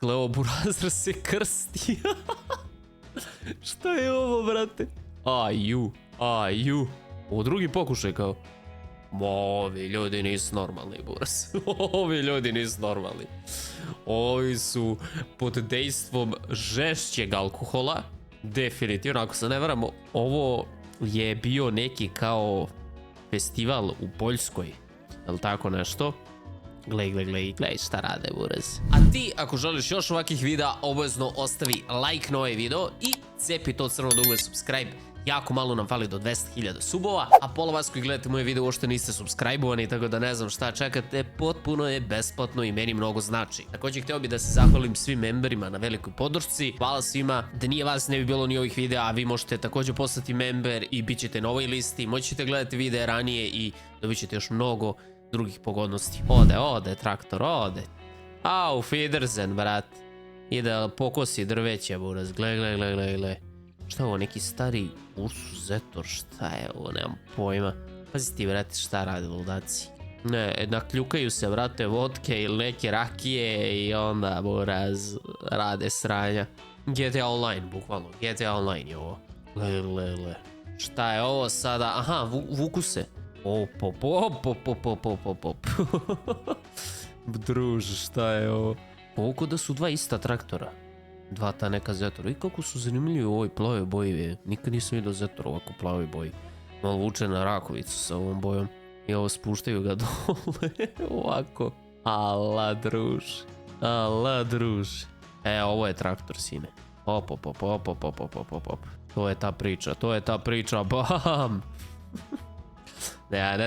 Gle, ovo burazra se krsti. Šta je ovo, brate? Aju. Ovo drugi pokušaj kao. Ovi ljudi nisu normalni, buraz. Ovi ljudi nisu normalni. Ovi su pod dejstvom žešćeg alkohola. Definitivno, ako se ne varamo, ovo je bio neki kao festival u Poljskoj. Je li tako nešto? Gle šta rade, buraz. A ti, ako želiš još ovakvih videa, obavezno ostavi like na ovaj video i cepi to crno dugme subscribe. Jako malo nam fali do 200.000 subova, a pola vas koji gledate moje video uopšte niste subscribe-ovani, tako da ne znam šta čekate, potpuno je besplatno i meni mnogo znači. Također htio bih da se zahvalim svim memberima na velikoj podršci. Hvala svima, da nije vas ne bi bilo ni ovih videa, a vi možete također postati member i bit ćete na ovoj listi, moćete gledati videe ranije i dobit ćete još mnogo drugih pogodnosti. Ode, traktor, ode. Auf Wiedersehen, brat. Ide pokosi drveće, buraz, gle. Šta je ovo, neki stari Ursuzetor, šta je ovo, nemam pojma. Pazi ti, brate, šta rade ludaci. Ne, nakljukaju se, brate, vodke ili neke rakije i onda, buraz, rade sranja. GTA Online, bukvalno, GTA Online je ovo. Gle. Šta je ovo sada? Aha, vuku se. Op. Druže, šta je ovo? Ovo da su dva ista traktora. Dva ta neka Zetora. I kako su zanimljivi u ovoj plavoj boji. Nikad nisam vidio Zetora ovako plavoj boji. Malo vuče na rakovicu sa ovom bojom. I ovo spuštaju ga dole. Ovako. Ala druž. Ovo je traktor, sine. Op. To je ta priča. Bam! Ja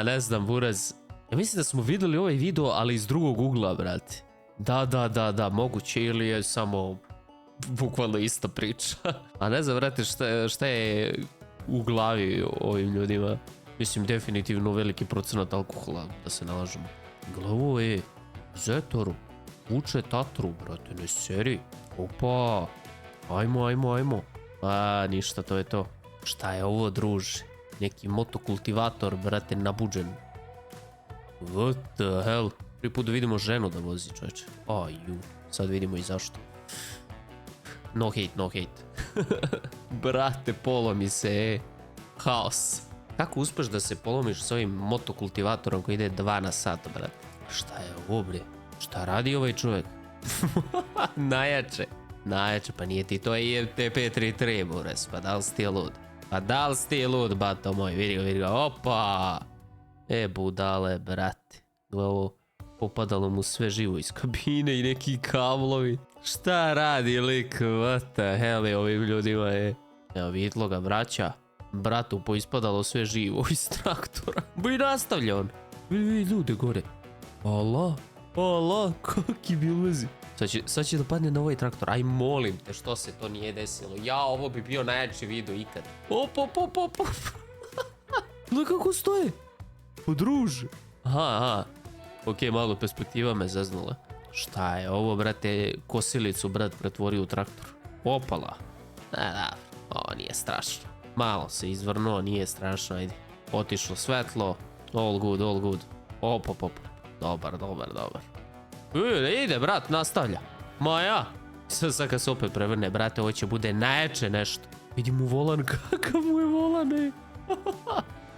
ne znam, buraz. Ja mislim da smo vidjeli ovaj video, ali iz drugog ugla, brate. Da, moguće, ili je samo bukvalno ista priča. A ne znam, brate, šta je u glavi ovim ljudima. Mislim, definitivno veliki procenat alkohola, da se nalažemo. Glavo je, Zetoru, vuče Tatru, brate, ne seri. Opa, ajmo. A, ništa, to je to. Šta je ovo, druže? Neki motokultivator, brate, nabuđen. What the hell? Prvi put da vidimo ženu da vozi, čovječe. Sad vidimo i zašto. No hate. Brate, polomi se, haos. Kako uspeš da se polomiš s ovim motokultivatorom koji ide 2 na sat, brate? Šta je ovo, bre? Šta radi ovaj čovjek? Najjače, pa nije ti to i TP33, buraz, pa da li si ti lud? Bato moj, vidi ga, opa! Budale, brate. Gle ovo, popadalo mu sve živo iz kabine i neki kablovi. Šta radi lik, what the hell je ovim ljudima je? Evo vidlo ga, braća. Bratu poispadalo sve živo iz traktora. I nastavlja on. Vidi ljude gore. Allah, kaki bil vezi. Sad će da padne na ovaj traktor. Aj molim te, što se to nije desilo. Ovo bi bio najjači video ikad. Op. Gle kako stoje. Podruže. Aha. Ok, malo perspektiva me zeznula. Šta je ovo, brate, kosilicu, brat, pretvorio u traktor. Opala. Da, ovo nije strašno. Malo se izvrnuo, nije strašno, ajde. Otišlo svetlo. All good. Op. Dobar. Ide, brat, nastavlja. Ja. Sad kad se opet prevrne, brate, ovo će bude najjače nešto. Vidim mu volan, kakav mu je volan, ej.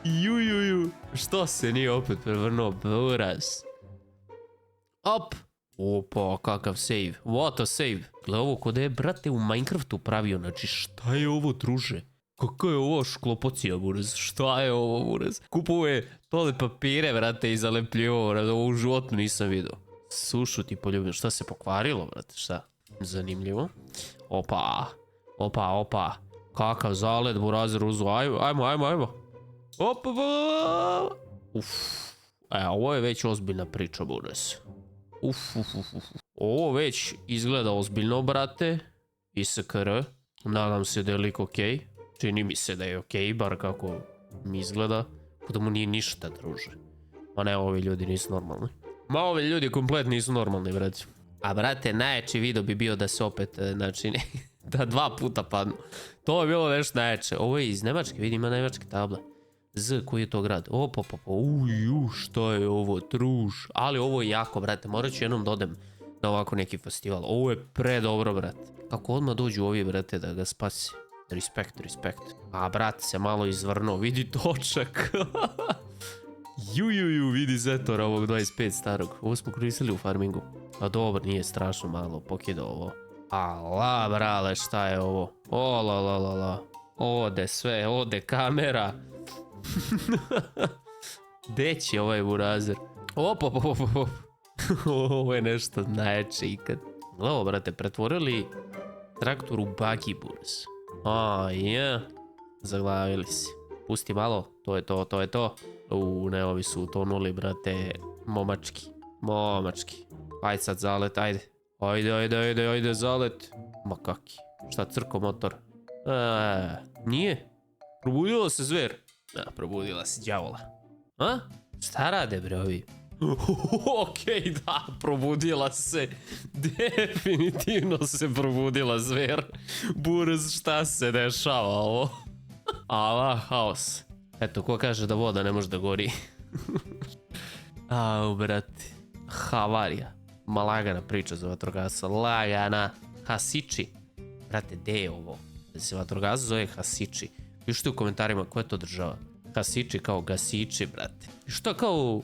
Ju. Što se nije opet prevrnuo, buraz? Op. Opa, kakav save. What a save. Gle ovo kod je, brate, u Minecraftu pravio. Znači, šta je ovo, druže? Kako je ovo šklopocija, buraz? Šta je ovo, buraz? Kupuje tole papire, brate, i zalepljivo, brate. Ovo u životu nisam vidio. Sušu ti poljubim. Šta se pokvarilo, brate? Šta? Zanimljivo. Opa. Kakav zalet, burazer uzu. Ajmo. Opa. Ovo je već ozbiljna priča, buraz. Ovo već izgleda ozbiljno, brate. ISKR. Nadam se da je lik okej. Čini mi se da je okej, bar kako mi izgleda. Da mu nije ništa, druže. Ma ne, ovi ljudi nisu normalni. Ovi ljudi kompletno nisu normalni, brate. A brate, najjači video bi bio da se opet, znači, da 2 puta padnu. To je bilo nešto najjače. Ovo je iz Nemačke, vidi, ima nemačke table. Koji je to grad? Šta je ovo, druž. Ali ovo je jako, brate, morat ću jednom da odem na ovako neki festival. Ovo je predobro, brate. Kako odmah dođu ovi, brate, da ga spasi. Respekt. A, brat se malo izvrnuo, vidi točak. Ju, vidi Zetora ovog 25 starog. Ovo smo koristili u farmingu. A dobro, nije strašno malo, pokidao ovo. Ala, brale, šta je ovo? O, la. Ode sve, ode kamera. Deći ovaj burazer. Op. Ovo je nešto najjače ikad. Ovo, brate, pretvorili traktor u buggy burs. Zaglavili si. Pusti malo, to je to. Ne, ovi su utonuli, brate, momački. Ajde sad zalet, ajde. Ajde, zalet. Ma kaki, šta crko motor? Nije? Probudila se zver? Probudila se đavola. A? Šta rade, bre, ovi? Okej, da, probudila se. Definitivno se probudila zver. Burz, šta se dešava ovo? Ala, haos. Eto, ko kaže da voda ne može da gori? Brate. Havarija. Ma lagana priča za vatrogasca. Lagana. Hasiči. Brate, gde je ovo? Da se vatrogas zove Hasiči. Pišite u komentarima ko je to država. Hasiči kao gasiči, brate. Što kao...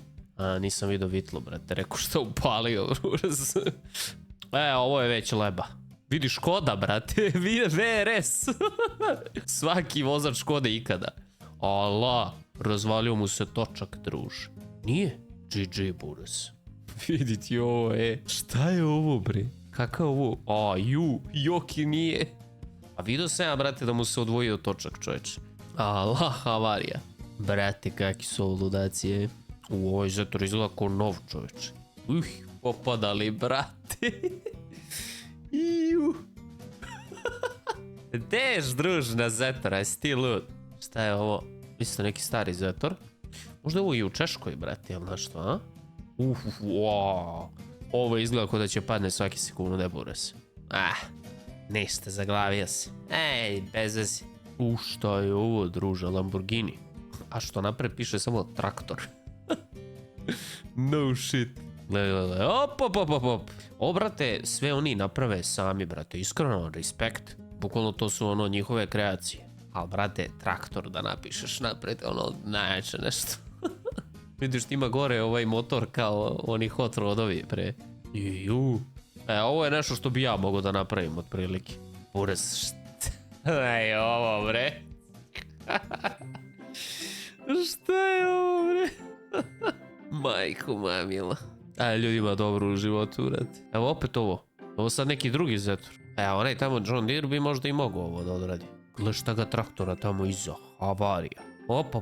nisam vidio vitlu, brate. Rekao što upalio. Ovo je već leba. Vidi Škoda, brate. VRS. Svaki vozač Škode ikada. Ala, razvalio mu se točak, druž. Nije? GG, burz. Vidite ovo, Šta je ovo, bre? Kakav ovo? Joki nije. A vidio sam ja, brate, da mu se odvojio točak, čoveče. Ala, havarija. Brate, kakvi su ovo ludacije. Ovaj Zetor izgleda ko nov, čoveče. Popadali, brate. Gdeš, druž, na Zetora, jesi ti lud? Šta je ovo? Isto neki stari Zetor. Možda je ovo i u Češkoj, brate, jel nešto, a? Ovo izgleda kao da će padne svaki sekunde, burez. Ništa, zaglavio se. Bez veze. Šta je ovo, druže, Lamborghini? A što napred piše samo traktor. No shit. Gle. Op. O, brate, sve oni naprave sami, brate. Iskreno, respekt. Bukvalno to su ono njihove kreacije. Al, brate, traktor da napišeš napred, ono, najjače nešto. Vidiš, ima gore ovaj motor kao oni hot rodovi, pre. Ovo je nešto što bi ja mogao da napravim, otprilike. Burez, šta? Ovo, bre. Šta je ovo, bre? Majko mamila. Ljudima dobro u životu, brate. Evo opet ovo. Ovo sad neki drugi Zetor. Onaj tamo John Deere bi možda i mogao ovo da odradi. Gle šta ga traktora tamo iza. Havarija. Op.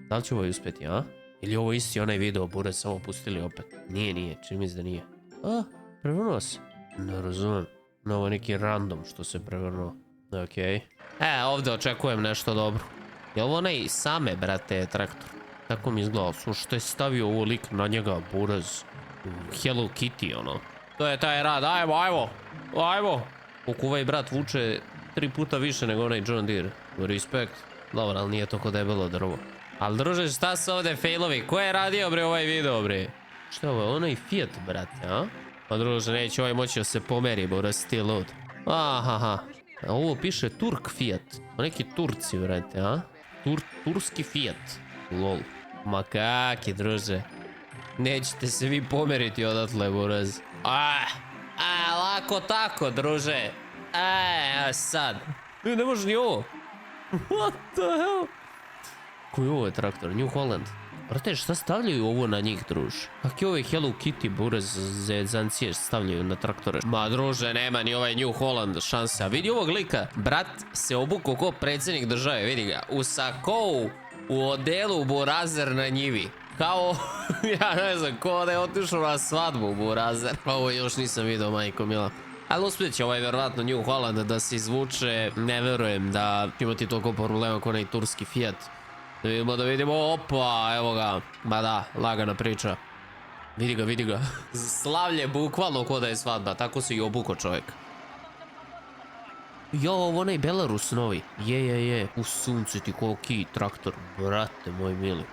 Da li će ovo uspjeti, a? Ili ovo isti onaj video, burez, samo pustili opet? Nije, čini mi se da nije. Prevrnuo se. Ne razumem. Ovo je neki random što se prevrnuo. Okej. Ovdje očekujem nešto dobro. Je ovo onaj same, brate, traktor? Tako mi izgleda. Što je stavio ovo lik na njega, burez? Hello Kitty, ono. To je taj rad, ajmo. Koliko ovaj brat vuče 3 puta više nego onaj John Deere. Respekt. Dobro, ali nije toko debelo drvo. Ali druže, šta su ovdje failovi? Ko je radio, bre, ovaj video, bre? Šta je ovo? Onaj Fiat, brate, a? Pa druže, neće ovaj moći da se pomeri, bo si ti lud. Aha. Ovo piše Turk Fiat. Neki Turci, brate, a? Turski Fiat. Lol. Ma kaki, druže. Nećete se vi pomeriti odatle, buraz. Lako tako, druže. Sad. Ne može ni ovo. What the hell? Koji ovo je traktor? New Holland. Brate, šta stavljaju ovo na njih, druž? Kak je ovaj Hello Kitty burez zezancije stavljaju na traktore? Ma, druže, nema ni ovaj New Holland šansa. Vidi ovog lika. Brat se obukao ko predsjednik države, vidi ga. U sakou, u odelu burazer na njivi. Kao, ja ne znam, ko da je otišao na svadbu burazer. Ovo još nisam vidio, majko mila. Ali uspjet će ovaj verovatno New Holland da se izvuče. Ne verujem da imati toliko problema kao onaj turski Fiat. Da vidimo, opa, evo ga. Ma da, lagana priča. Vidi ga. Slavlje bukvalno ko da je svadba, tako se i obuko čovjek. Ovo onaj Belarus novi. Je. U suncu ti koliki traktor, brate moj mili.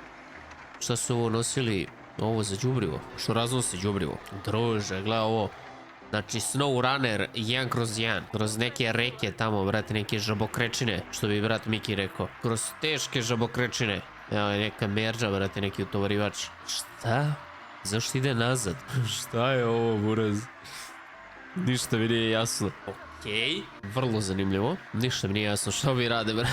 Šta su ovo nosili? Ovo za đubrivo. Što raznosi đubrivo? Druže, gledaj ovo. Znači SnowRunner 1/1. Kroz neke reke tamo, brate, neke žabokrečine. Što bi brat Miki rekao. Kroz teške žabokrečine. Evo je neka merđa, brate, neki utovarivač. Šta? Zašto ide nazad? Šta je ovo, buraz? Ništa mi nije jasno. Okej. Vrlo zanimljivo. Ništa mi nije jasno što mi rade, brate.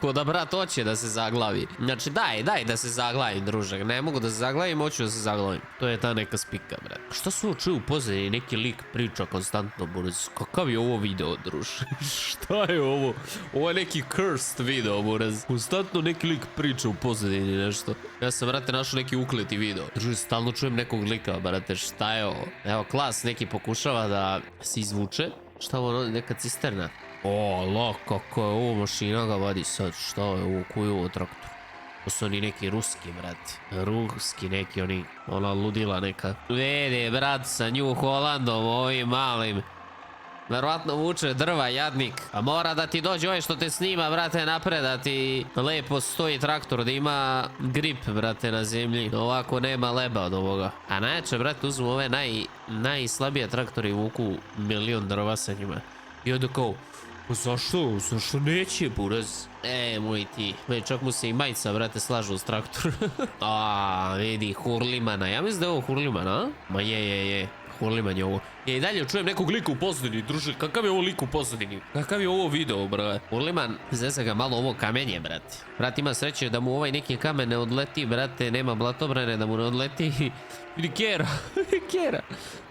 Ko da brat hoće da se zaglavi. Znači daj da se zaglavim, družak. Ne mogu da se zaglavim, hoću da se zaglavim. To je ta neka spika, brat. Šta su ovo čuju u pozadini? Neki lik priča konstantno, buraz. Kakav je ovo video, druž? Šta je ovo? Ovo je neki cursed video, buraz. Konstantno neki lik priča u pozadini nešto. Ja sam, brate, našao neki ukleti video. Druže, stalno čujem nekog lika, brate. Šta je ovo? Evo, klas neki pokušava da se izvuče. Šta ovo, neka cisterna? O, lako, kako je ovo mašina ga vadi sad, šta je ovo, koji je ovo traktor? To su oni neki ruski, brati. Ruski neki, ona ludila neka. Vede, brat, sa New Hollandom, ovim malim. Verovatno vuče drva, jadnik. A mora da ti dođe ovaj što te snima, brate, napred, da ti lepo stoji traktor, da ima grip, brate, na zemlji. Ovako nema leba od ovoga. A najjače, brate, uzmu ove najslabije traktori i vuku milion drva sa njima. I onda kao, zašto? Zašto neće, buraz? Moj ti. Čak mu se i majica, brate, slažu uz traktor. A, vidi, Hurlimana. Ja mislim da je ovo Hurliman, a? Ma je. Hurliman je ovo. I dalje čujem nekog lika u pozadini, druže. Kakav je ovo lik u pozadini? Kakav je ovo video, brate? Hurliman, zese ga malo ovo kamenje, brate. Brat ima sreće da mu ovaj neki kamen ne odleti, brate. Nema blatobrane da mu ne odleti. Vidi Kera. Kera.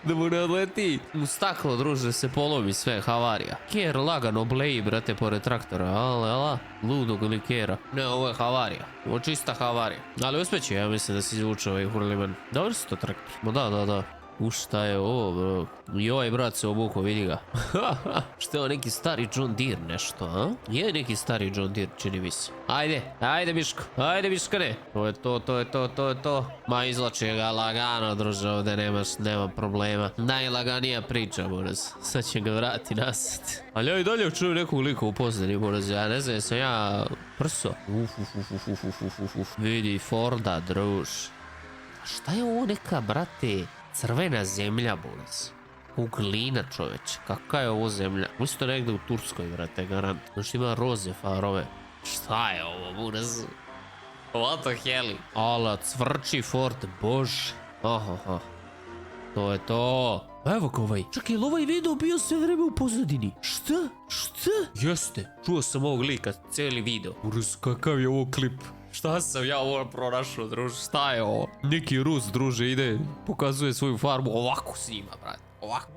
Da mu ne odleti u staklo, druže, se polomi sve, havarija. Ker lagano bleji, brate, pored traktora. Ala, ludog ili Kera. Ne, ovo je havarija. Ovo je čista havarija. Ali uspjeće, ja mislim da se izvuče ovaj Hurliman. Dobro si to traktor. Ma da. Šta je ovo, bro? I ovaj brat se obuko, vidi ga. Što je ovo, neki stari John Deere nešto, a? Je neki stari John Deere, čini mi se. Ajde Miško, Miškane. To je to. Ma izlače ga lagano, druže, ovdje nema problema. Najlaganija priča, moraz. Sad će ga vrati nasad. Ali ja i dalje čujem nekog lika u pozadini, moraz. Ja ne znam, sam ja prso. Vidi Forda, druž. Šta je ovo neka, brate? Crvena zemlja, buraz. Uglina, čoveče. Kakva je ovo zemlja? Mislim to negdje u Turskoj, brate, garant. Znači ima roze farove. Šta je ovo, buraz? What the hell? Ala, cvrči Ford, bože. Aha. To je to. Evo ga ovaj. Čekaj, je ovaj video bio sve vreme u pozadini? Šta? Jeste. Čuo sam ovog lika, cijeli video. Buraz, kakav je ovo klip? Šta sam ja ovo pronašao, druže? Šta je ovo? Neki Rus, druže, ide, pokazuje svoju farmu. Ovako snima, brate. Ovako.